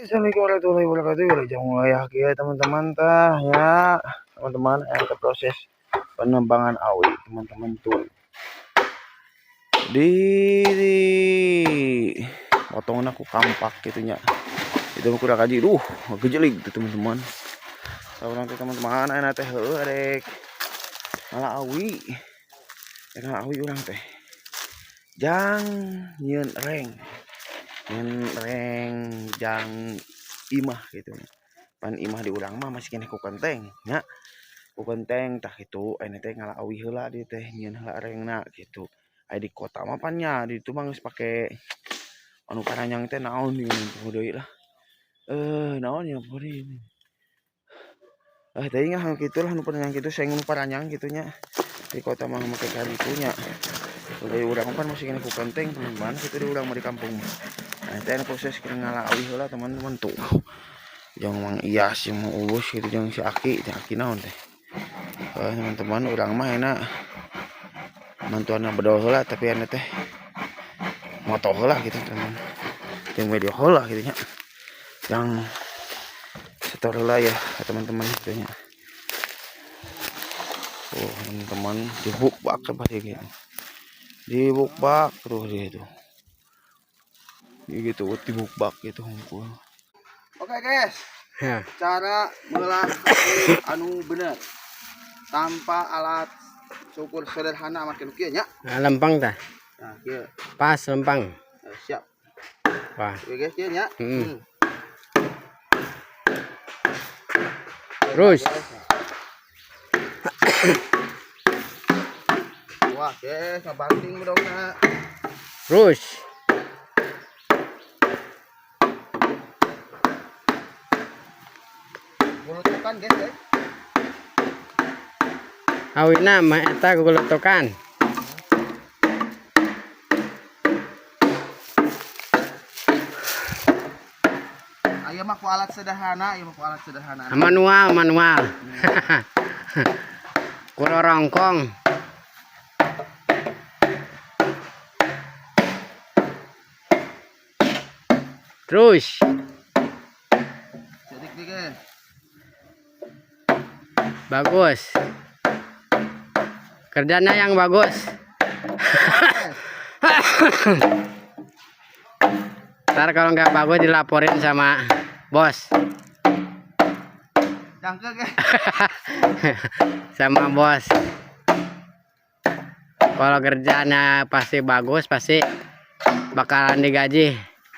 Assalamualaikum warahmatullahi wabarakatuh. Udah mulai ya teman-teman tah ya. Teman-teman ada proses pengembangan awi teman-teman tuh. Di potongan aku kampak gitunya. Itu aku udah kaji gejelik tuh teman-teman. Saurang teh teman-teman ana teh heueuh rek malah awi. Karena awi urang teh. Jang nyeun reng. Reng jang imah gitu pan imah di urang mah masih kena ku kenteng nya ku kenteng tah itu ene teh ngalawi heula di teh nyeun heula rengna gitu aya di kota mah pan nya di itu mah geus pake anu karanyang teh naon ieu deui lah naon ya pori teuing anu kitu lah nu paranyang kitu seng nu paranyang kitu nya di kota mah make kali punya dari urang pan masih kena ku kenteng teman kitu di urang mah di kampung mah. Nah, itu proses kira ngalawi heula teman-teman tuh. Jeung Mang Iyas jeung Mang Uus gitu jeung si Aki naon teh. Teman-teman urang mah enak mantuanna bedol heula tapi anu teh moto heula gitu teman. Jeung video heula gitu nya. Yang setor heula ya teman-teman gitu nya. Oh, teman-teman dibukbak pasti gitu. Dibukbak terus gitu. Gitu dibukbak gitu hunkul. Oke guys, ya. Cara melah anu bener tanpa alat syukur sederhana makin kieu nya. Nah, lempang tah. Nah, kieu. Pas lempang. Siap. Wah. Oke guys, kieu nya. Terus. Wah, guys, ngabanting bedogna. Terus. Gulutukan guys. Awina mah eta gulutukan. Aya mah ku alat sederhana, Manual. Kulo rongkong. Terus. Sedikit. Bagus. Kerjanya yang bagus. Ntar kalau nggak bagus dilaporin sama bos. Sama bos. Kalau kerjanya pasti bagus, pasti bakalan digaji.